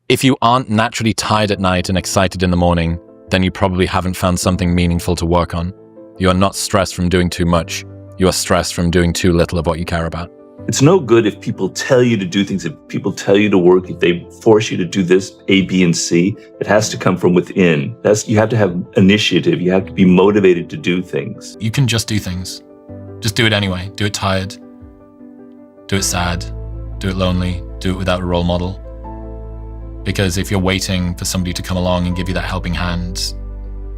If you aren't naturally tired at night and excited in the morning, then you probably haven't found something meaningful to work on. You are not stressed from doing too much. You are stressed from doing too little of what you care about. It's no good if people tell you to do things, if people tell you to work, if they force you to do this, A, B, and C. It has to come from within. You have to have initiative. You have to be motivated to do things. You can just do things. Just do it anyway. Do it tired. Do it sad. Do it lonely. Do it without a role model. Because if you're waiting for somebody to come along and give you that helping hand,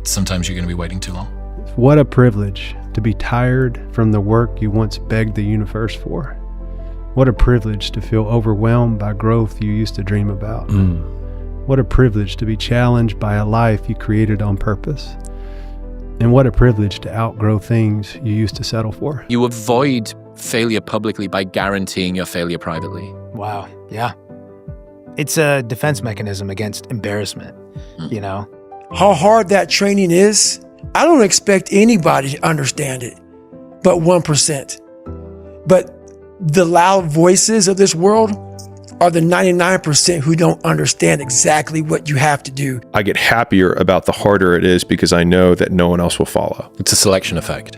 sometimes you're going to be waiting too long. What a privilege to be tired from the work you once begged the universe for. What a privilege to feel overwhelmed by growth you used to dream about. What a privilege to be challenged by a life you created on purpose. And what a privilege to outgrow things you used to settle for. You avoid failure publicly by guaranteeing your failure privately. Wow, yeah. It's a defense mechanism against embarrassment, you know? How hard that training is, I don't expect anybody to understand it, but 1%. But the loud voices of this world are the 99% who don't understand exactly what you have to do. I get happier about the harder it is because I know that no one else will follow. It's a selection effect.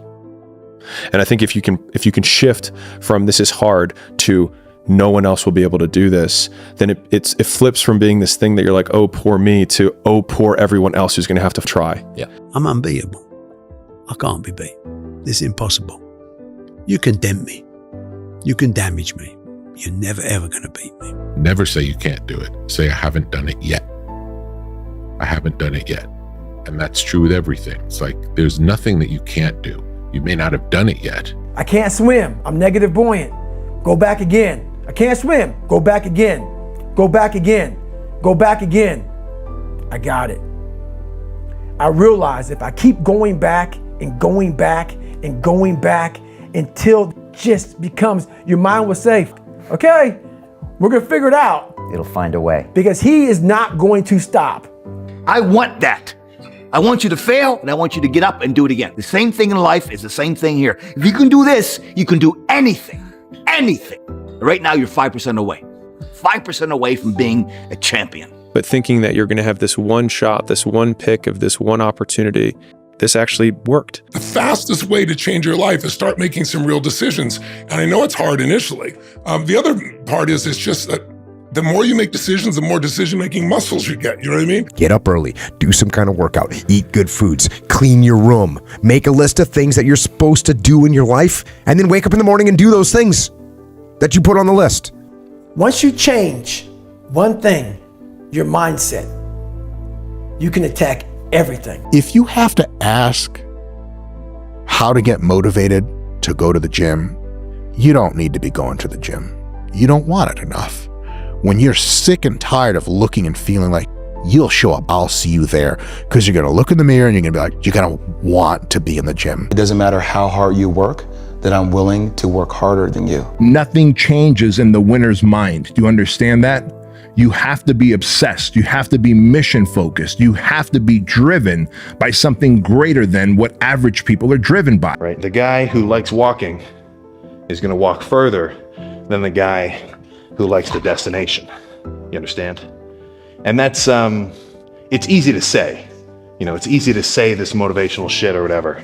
And I think if you can shift from this is hard to no one else will be able to do this, then it flips from being this thing that you're like, oh, poor me, to oh, poor everyone else who's going to have to try. Yeah. I'm unbeatable. I can't be beat. It's impossible. You condemn me. You can damage me. You're never, ever going to beat me. Never say you can't do it. Say, I haven't done it yet. I haven't done it yet. And that's true with everything. It's like, there's nothing that you can't do. You may not have done it yet. I can't swim. I'm negative buoyant. Go back again. I can't swim. Go back again. Go back again. Go back again. I got it. I realize if I keep going back and going back and going back until it just becomes, your mind will say, okay, we're gonna figure it out. It'll find a way. Because he is not going to stop. I want that. I want you to fail, and I want you to get up and do it again. The same thing in life is the same thing here. If you can do this, you can do anything. Anything. Right now, you're 5% away. 5% away from being a champion. But thinking that you're going to have this one shot, this one pick of this one opportunity, this actually worked. The fastest way to change your life is start making some real decisions. And I know it's hard initially. The other part is it's just that the more you make decisions, the more decision-making muscles you get. You know what I mean? Get up early, do some kind of workout, eat good foods, clean your room, make a list of things that you're supposed to do in your life, and then wake up in the morning and do those things that you put on the list. Once you change one thing, your mindset, you can attack everything. If you have to ask how to get motivated to go to the gym, you don't need to be going to the gym. You don't want it enough. When you're sick and tired of looking and feeling like you'll show up, I'll see you there, because you're going to look in the mirror and you're going to be like, you're going to want to be in the gym. It doesn't matter how hard you work, that I'm willing to work harder than you. Nothing changes in the winner's mind. Do you understand that? You have to be obsessed. You have to be mission focused. You have to be driven by something greater than what average people are driven by. Right? The guy who likes walking is going to walk further than the guy who likes the destination. You understand? And that's, it's easy to say. You know, it's easy to say this motivational shit or whatever.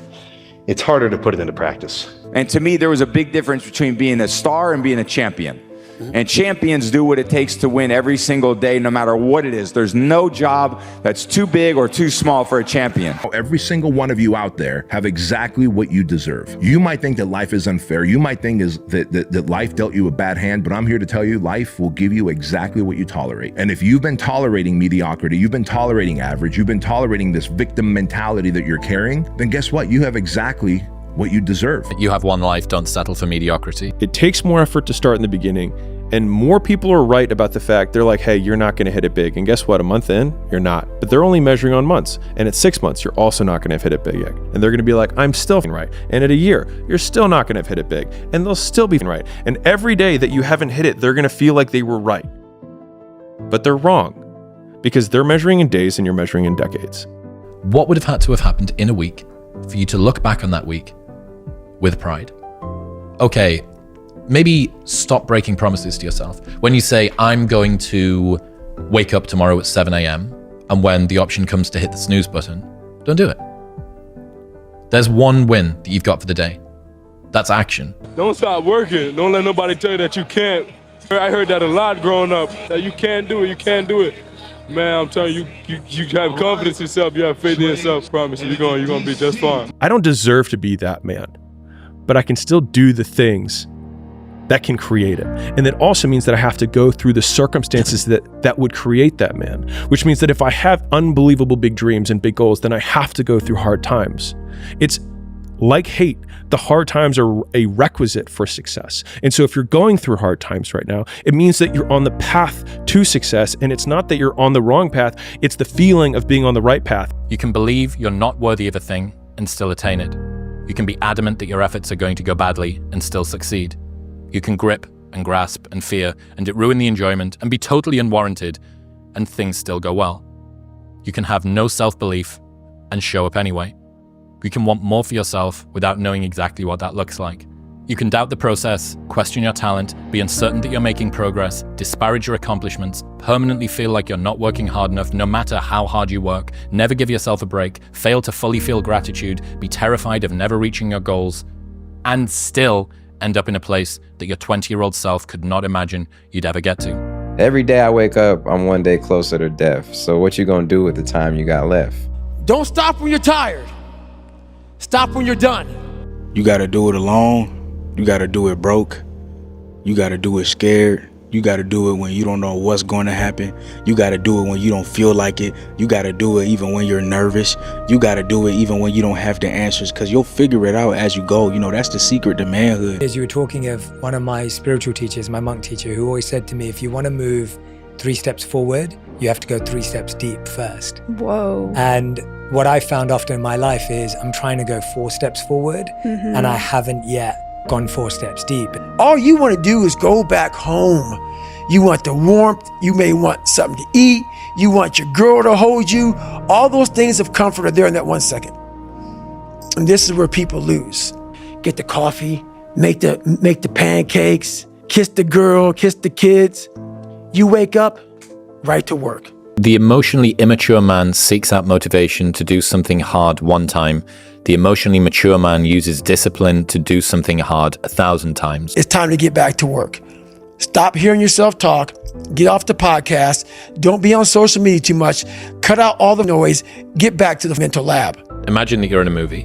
It's harder to put it into practice. And to me, there was a big difference between being a star and being a champion. And champions do what it takes to win every single day, no matter what it is. There's no job that's too big or too small for a champion. Every single one of you out there have exactly what you deserve. You might think that life is unfair. You might think that life dealt you a bad hand, but I'm here to tell you life will give you exactly what you tolerate. And if you've been tolerating mediocrity, you've been tolerating average, you've been tolerating this victim mentality that you're carrying, then guess what? You have exactly what you deserve. You have one life, don't settle for mediocrity. It takes more effort to start in the beginning, and more people are right about the fact they're like, hey, you're not going to hit it big. And guess what? A month in, you're not. But they're only measuring on months. And at 6 months, you're also not going to have hit it big yet. And they're going to be like, I'm still right. And at a year, you're still not going to have hit it big. And they'll still be right. And every day that you haven't hit it, they're going to feel like they were right. But they're wrong, because they're measuring in days and you're measuring in decades. What would have had to have happened in a week for you to look back on that week with pride? Okay, maybe stop breaking promises to yourself. When you say, I'm going to wake up tomorrow at 7 a.m. and when the option comes to hit the snooze button, don't do it. There's one win that you've got for the day. That's action. Don't stop working. Don't let nobody tell you that you can't. I heard that a lot growing up, that you can't do it, you can't do it. Man, I'm telling you, you have confidence in yourself, you have faith in yourself, promise you, you're gonna be just fine. I don't deserve to be that man, but I can still do the things that can create it. And that also means that I have to go through the circumstances that would create that man, which means that if I have unbelievable big dreams and big goals, then I have to go through hard times. It's like hate. The hard times are a requisite for success. And so if you're going through hard times right now, it means that you're on the path to success. And it's not that you're on the wrong path, it's the feeling of being on the right path. You can believe you're not worthy of a thing and still attain it. You can be adamant that your efforts are going to go badly and still succeed. You can grip and grasp and fear and it ruin the enjoyment and be totally unwarranted and things still go well. You can have no self-belief and show up anyway. You can want more for yourself without knowing exactly what that looks like. You can doubt the process, question your talent, be uncertain that you're making progress, disparage your accomplishments, permanently feel like you're not working hard enough no matter how hard you work, never give yourself a break, fail to fully feel gratitude, be terrified of never reaching your goals, and still end up in a place that your 20-year-old self could not imagine you'd ever get to. Every day I wake up, I'm one day closer to death. So what you gonna do with the time you got left? Don't stop when you're tired. Stop when you're done. You gotta do it alone. You gotta do it broke. You gotta do it scared. You gotta do it when you don't know what's going to happen. You gotta do it when you don't feel like it. You gotta do it even when you're nervous. You gotta do it even when you don't have the answers, because you'll figure it out as you go. You know, that's the secret to manhood. As you were talking of one of my spiritual teachers, my monk teacher, who always said to me, if you want to move 3 steps forward, you have to go 3 steps deep first. Whoa. And what I found often in my life is I'm trying to go 4 steps forward and I haven't yet gone 4 steps deep. All you want to do is go back home. You want the warmth, you may want something to eat, you want your girl to hold you. All those things of comfort are there in that 1 second. And this is where people lose. Get the coffee, make the pancakes, kiss the girl, kiss the kids. You wake up, right to work. The emotionally immature man seeks out motivation to do something hard one time. The emotionally mature man uses discipline to do something hard 1,000 times. It's time to get back to work. Stop hearing yourself talk. Get off the podcast. Don't be on social media too much. Cut out all the noise. Get back to the mental lab. Imagine that you're in a movie,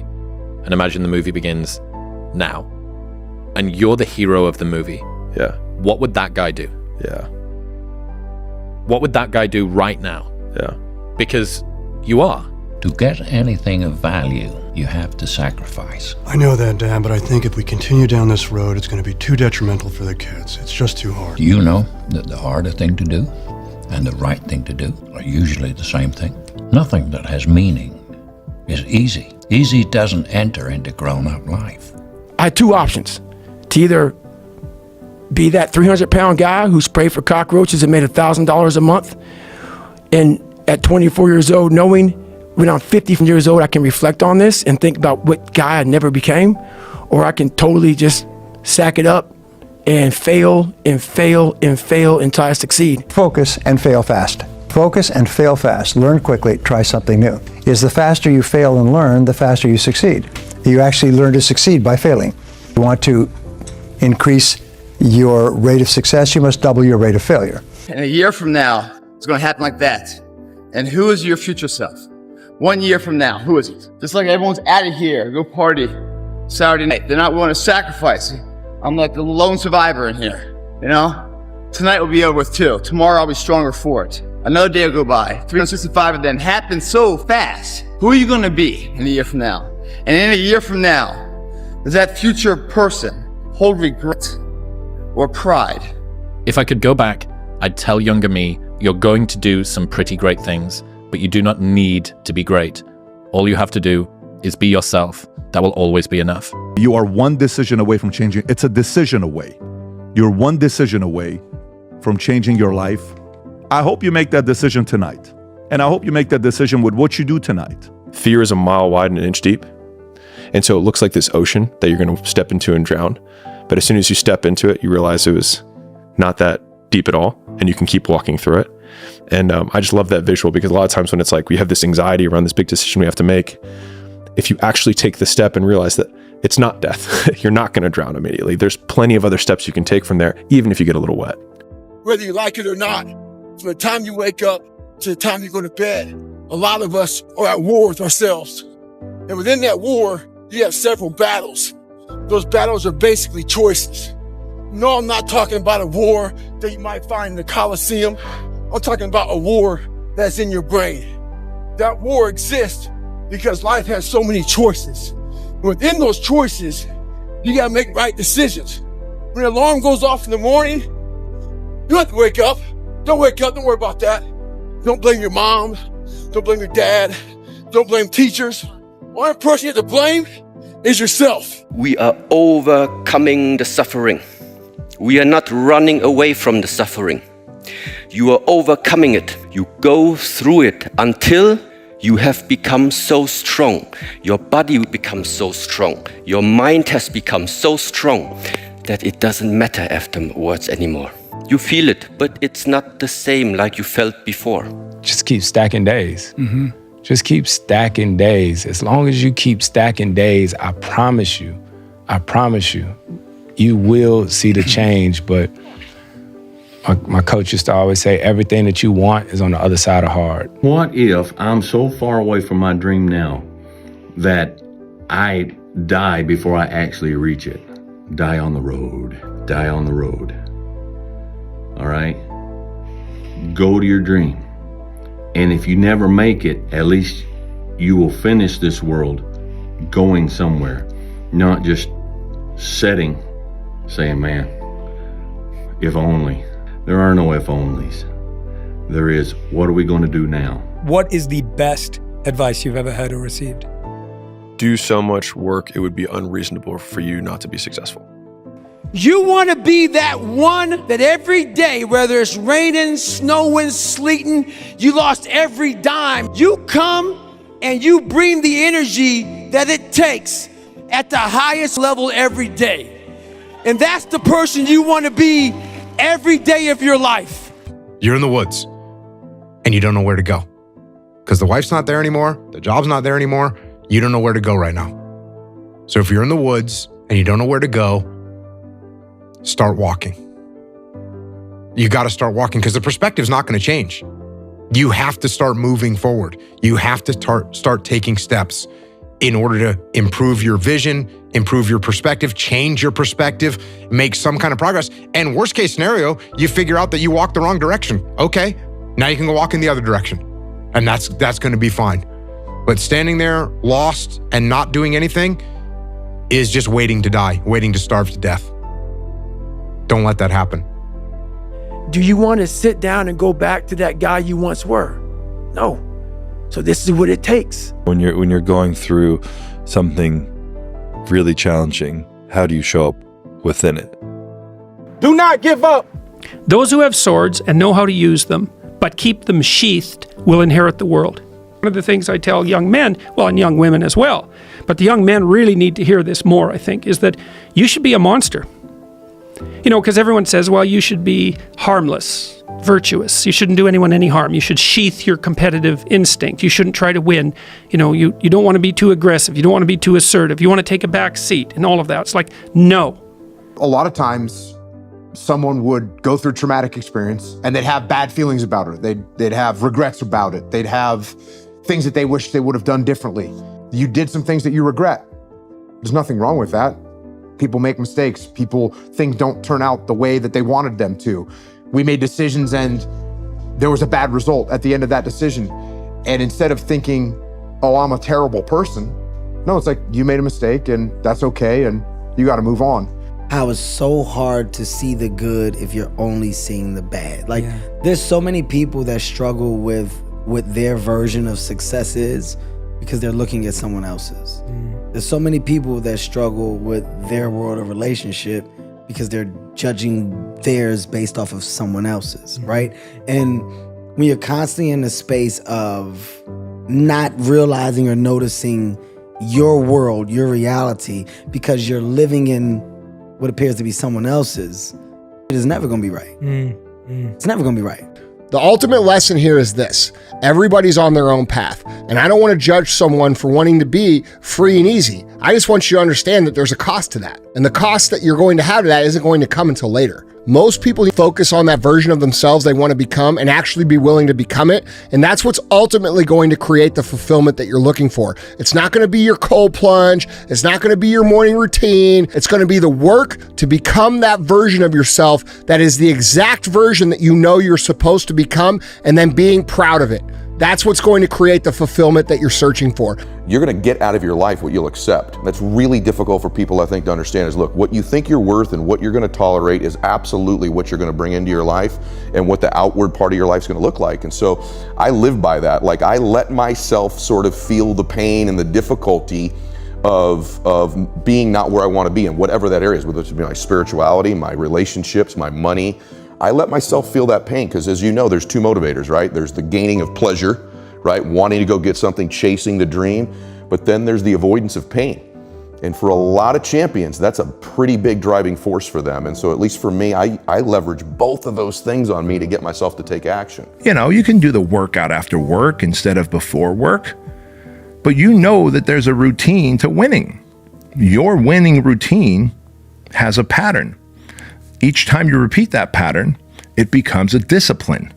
and imagine the movie begins now, and you're the hero of the movie. Yeah. What would that guy do? Yeah. What would that guy do right now? Yeah. Because you are. To get anything of value, you have to sacrifice. I know that, Dad, but I think if we continue down this road, it's going to be too detrimental for the kids. It's just too hard. You know that the harder thing to do and the right thing to do are usually the same thing. Nothing that has meaning is easy. Easy doesn't enter into grown-up life. I had 2 options. To either be that 300-pound guy who sprayed for cockroaches and made $1,000 a month, and at 24 years old, knowing when I'm 50 years old, I can reflect on this and think about what guy I never became, or I can totally just sack it up and fail and fail and fail until I succeed. Focus and fail fast. Focus and fail fast. Learn quickly, try something new. Is the faster you fail and learn, the faster you succeed. You actually learn to succeed by failing. You want to increase your rate of success, you must double your rate of failure. And a year from now, it's going to happen like that. And who is your future self? 1 year from now, who is it? Just like everyone's out of here, go party Saturday night. They're not willing to sacrifice. I'm like the lone survivor in here, you know? Tonight will be over with too. Tomorrow I'll be stronger for it. Another day will go by. 365 of them happen so fast. Who are you going to be in a year from now? And in a year from now, does that future person hold regret or pride? If I could go back, I'd tell younger me, you're going to do some pretty great things, but you do not need to be great. All you have to do is be yourself. That will always be enough. You are one decision away from changing. It's a decision away. You're one decision away from changing your life. I hope you make that decision tonight. And I hope you make that decision with what you do tonight. Fear is a mile wide and an inch deep. And so it looks like this ocean that you're going to step into and drown. But as soon as you step into it, you realize it was not that deep at all, and you can keep walking through it. And I just love that visual, because a lot of times when it's like we have this anxiety around this big decision we have to make, if you actually take the step and realize that it's not death, you're not going to drown immediately. There's plenty of other steps you can take from there, even if you get a little wet. Whether you like it or not, from the time you wake up to the time you go to bed, a lot of us are at war with ourselves. And within that war, you have several battles. Those battles are basically choices. No, I'm not talking about a war that you might find in the Coliseum. I'm talking about a war that's in your brain. That war exists because life has so many choices. Within those choices, you gotta make right decisions. When the alarm goes off in the morning, you don't have to wake up. Don't wake up, don't worry about that. Don't blame your mom, don't blame your dad, don't blame teachers. Only person you have to blame is yourself. We are overcoming the suffering. We are not running away from the suffering. You are overcoming it. You go through it until you have become so strong. Your body becomes so strong. Your mind has become so strong that it doesn't matter afterwards anymore. You feel it, but it's not the same like you felt before. Just keep stacking days. Just keep stacking days. As long as you keep stacking days, I promise you, you will see the change. But my coach used to always say, everything that you want is on the other side of hard. What if I'm so far away from my dream now that I die before I actually reach it? Die on the road. Die on the road. All right? Go to your dream. And if you never make it, at least you will finish this world going somewhere, not just sitting, saying, man, if only. There are no if onlys. There is, what are we going to do now? What is the best advice you've ever heard or received? Do so much work, it would be unreasonable for you not to be successful. You want to be that one that every day, whether it's raining, snowing, sleeting, you lost every dime. You come and you bring the energy that it takes at the highest level every day. And that's the person you want to be every day of your life. You're in the woods and you don't know where to go because the wife's not there anymore. The job's not there anymore. You don't know where to go right now. So if you're in the woods and you don't know where to go, start walking. You got to start walking because the perspective's not going to change. You have to start moving forward. You have to start taking steps in order to improve your vision, improve your perspective, change your perspective, make some kind of progress. And worst case scenario, you figure out that you walked the wrong direction. Okay, now you can go walk in the other direction. And that's going to be fine. But standing there lost and not doing anything is just waiting to die, waiting to starve to death. Don't let that happen. Do you want to sit down and go back to that guy you once were? No. So this is what it takes. When you're going through something really challenging, how do you show up within it? Do not give up. Those who have swords and know how to use them, but keep them sheathed, will inherit the world. One of the things I tell young men, well, and young women as well, but the young men really need to hear this more, I think, is that you should be a monster. You know, because everyone says, well, you should be harmless, virtuous. You shouldn't do anyone any harm. You should sheath your competitive instinct. You shouldn't try to win. You know, you don't want to be too aggressive. You don't want to be too assertive. You want to take a back seat and all of that. It's like, no. A lot of times, someone would go through traumatic experience and they'd have bad feelings about it. They'd have regrets about it. They'd have things that they wish they would have done differently. You did some things that you regret. There's nothing wrong with that. People make mistakes. Things don't turn out the way that they wanted them to. We made decisions and there was a bad result at the end of that decision. And instead of thinking, oh, I'm a terrible person, no, it's like you made a mistake and that's okay and you got to move on. How it's so hard to see the good if you're only seeing the bad. Like, there's so many people that struggle with what their version of success is because they're looking at someone else's. There's so many people that struggle with their world of relationship because they're judging theirs based off of someone else's, right? And when you're constantly in the space of not realizing or noticing your world, your reality, because you're living in what appears to be someone else's, it is never gonna be right. It's never gonna be right. The ultimate lesson here is this: everybody's on their own path, and I don't want to judge someone for wanting to be free and easy. I just want you to understand that there's a cost to that, and the cost that you're going to have to that isn't going to come until later. Most people focus on that version of themselves they want to become and actually be willing to become it, and that's what's ultimately going to create the fulfillment that you're looking for. It's not going to be your cold plunge. It's not going to be your morning routine. It's going to be the work to become that version of yourself that is the exact version that you know you're supposed to become, and then being proud of it. That's what's going to create the fulfillment that you're searching for. You're going to get out of your life what you'll accept. That's really difficult for people, I think, to understand is, look, what you think you're worth and what you're going to tolerate is absolutely what you're going to bring into your life and what the outward part of your life is going to look like. And so I live by that. Like, I let myself sort of feel the pain and the difficulty of being not where I want to be in whatever that area is, whether it's my spirituality, my relationships, my money. I let myself feel that pain because, as you know, there's two motivators, right? There's the gaining of pleasure, right? Wanting to go get something, chasing the dream. But then there's the avoidance of pain. And for a lot of champions, that's a pretty big driving force for them. And so at least for me, I leverage both of those things on me to get myself to take action. You know, you can do the workout after work instead of before work, but you know that there's a routine to winning. Your winning routine has a pattern. Each time you repeat that pattern, it becomes a discipline.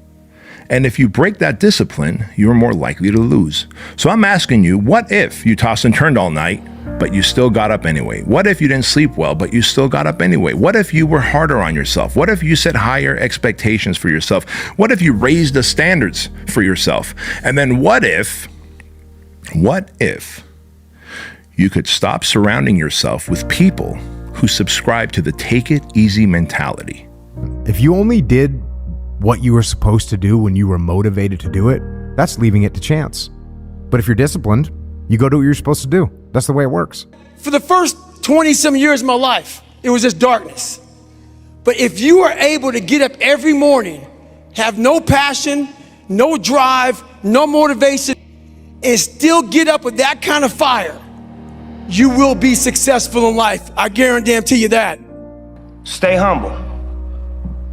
And if you break that discipline, you're more likely to lose. So I'm asking you, what if you tossed and turned all night, but you still got up anyway? What if you didn't sleep well, but you still got up anyway? What if you were harder on yourself? What if you set higher expectations for yourself? What if you raised the standards for yourself? And then what if you could stop surrounding yourself with people who subscribe to the take it easy mentality? If you only did what you were supposed to do when you were motivated to do it, that's leaving it to chance. But if you're disciplined, you go do what you're supposed to do. That's the way it works. For the first 20-some years of my life, it was just darkness. But if you are able to get up every morning, have no passion, no drive, no motivation, and still get up with that kind of fire, you will be successful in life. I guarantee you that. Stay humble.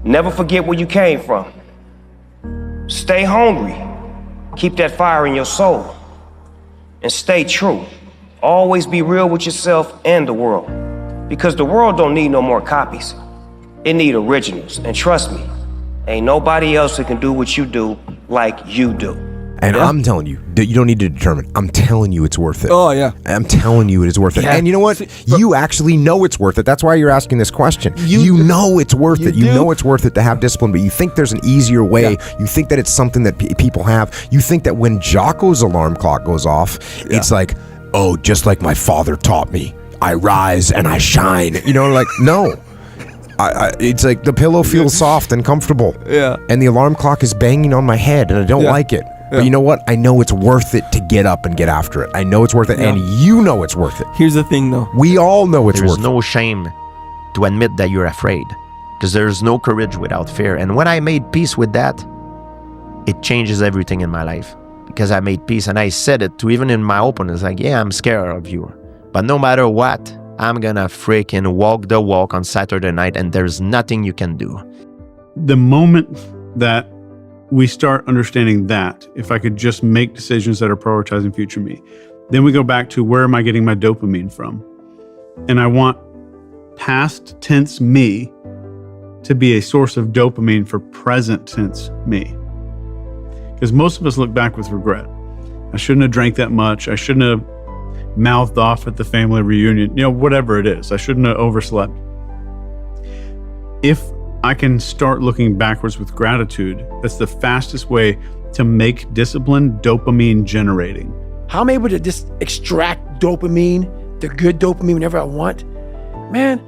Never forget where you came from. Stay hungry. Keep that fire in your soul. And stay true. Always be real with yourself and the world. Because the world don't need no more copies. It need originals. And trust me, ain't nobody else that can do what you do like you do. And I'm telling you, that you don't need to determine. I'm telling you it's worth it. Oh, yeah. I'm telling you it is worth it. Yeah. And you know what? You actually know it's worth it. That's why you're asking this question. You know it's worth it. You know it's worth it to have discipline, but you think there's an easier way. Yeah. You think that it's something that people have. You think that when Jocko's alarm clock goes off, it's like, oh, just like my father taught me, I rise and I shine. You know, like, no. It's like the pillow feels soft and comfortable. Yeah. And the alarm clock is banging on my head and I don't like it. But you know what? I know it's worth it to get up and get after it. I know it's worth it, and you know it's worth it. Here's the thing, though. We all know it's worth it. There's no shame to admit that you're afraid, because there's no courage without fear. And when I made peace with that, it changes everything in my life, because I made peace, and I said it to even in my opponents, like, yeah, I'm scared of you, but no matter what, I'm gonna freaking walk the walk on Saturday night, and there's nothing you can do. The moment that we start understanding that, if I could just make decisions that are prioritizing future me, then we go back to, where am I getting my dopamine from? And I want past tense me to be a source of dopamine for present tense me. Because most of us look back with regret. I shouldn't have drank that much. I shouldn't have mouthed off at the family reunion, you know, whatever it is. I shouldn't have overslept. If I can start looking backwards with gratitude, that's the fastest way to make discipline dopamine generating. How I'm able to just extract dopamine, the good dopamine, whenever I want. Man,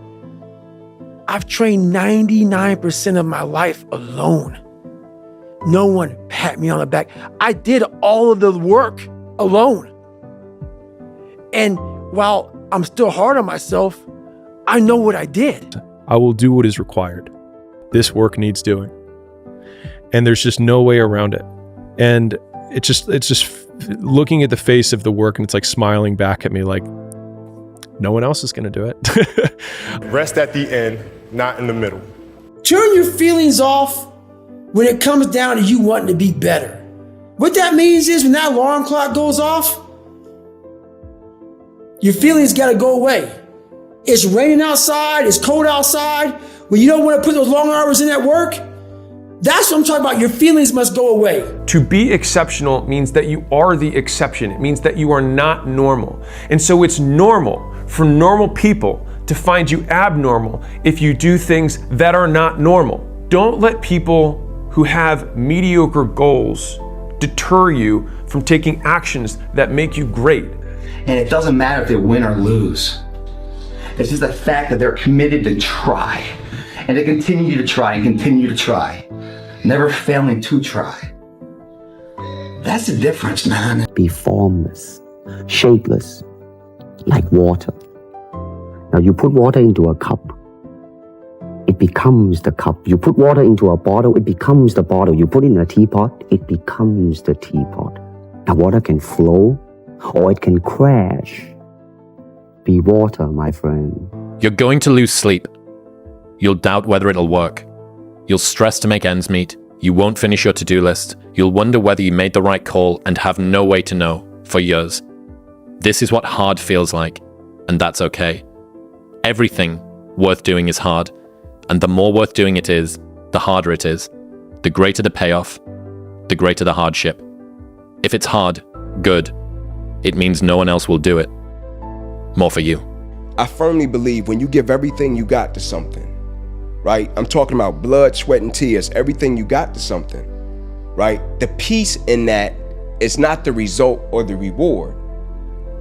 I've trained 99% of my life alone. No one pat me on the back. I did all of the work alone. And while I'm still hard on myself, I know what I did. I will do what is required. This work needs doing. And there's just no way around it. And it's just looking at the face of the work, and it's like smiling back at me like, no one else is going to do it. Rest at the end, not in the middle. Turn your feelings off when it comes down to you wanting to be better. What that means is when that alarm clock goes off, your feelings got to go away. It's raining outside, it's cold outside, when you don't want to put those long hours in at work, that's what I'm talking about. Your feelings must go away. To be exceptional means that you are the exception. It means that you are not normal. And so it's normal for normal people to find you abnormal if you do things that are not normal. Don't let people who have mediocre goals deter you from taking actions that make you great. And it doesn't matter if they win or lose. It's just the fact that they're committed to try. And they continue to try and continue to try. Never failing to try. That's the difference, man. Be formless, shapeless, like water. Now you put water into a cup, it becomes the cup. You put water into a bottle, it becomes the bottle. You put it in a teapot, it becomes the teapot. Now water can flow or it can crash. Be water, my friend. You're going to lose sleep. You'll doubt whether it'll work. You'll stress to make ends meet. You won't finish your to-do list. You'll wonder whether you made the right call and have no way to know for years. This is what hard feels like, and that's okay. Everything worth doing is hard, and the more worth doing it is, the harder it is. The greater the payoff, the greater the hardship. If it's hard, good. It means no one else will do it. More for you. I firmly believe when you give everything you got to something, right? I'm talking about blood, sweat, and tears, everything you got to something, right? The peace in that is not the result or the reward.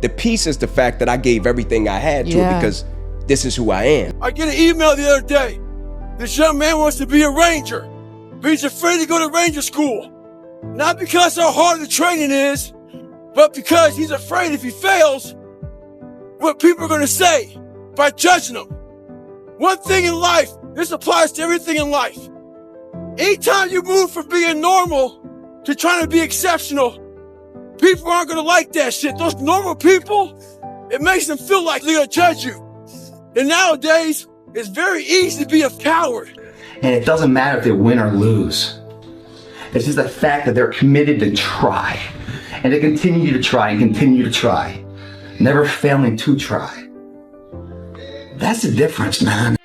The peace is the fact that I gave everything I had to it because this is who I am. I get an email the other day. This young man wants to be a ranger, but he's afraid to go to ranger school. Not because how hard the training is, but because he's afraid if he fails, what people are going to say by judging him. One thing in life, this applies to everything in life. Anytime you move from being normal to trying to be exceptional, people aren't going to like that shit. Those normal people, it makes them feel like they're going to judge you. And nowadays, it's very easy to be a coward. And it doesn't matter if they win or lose. It's just the fact that they're committed to try. And they continue to try and continue to try. Never failing to try. That's the difference, man.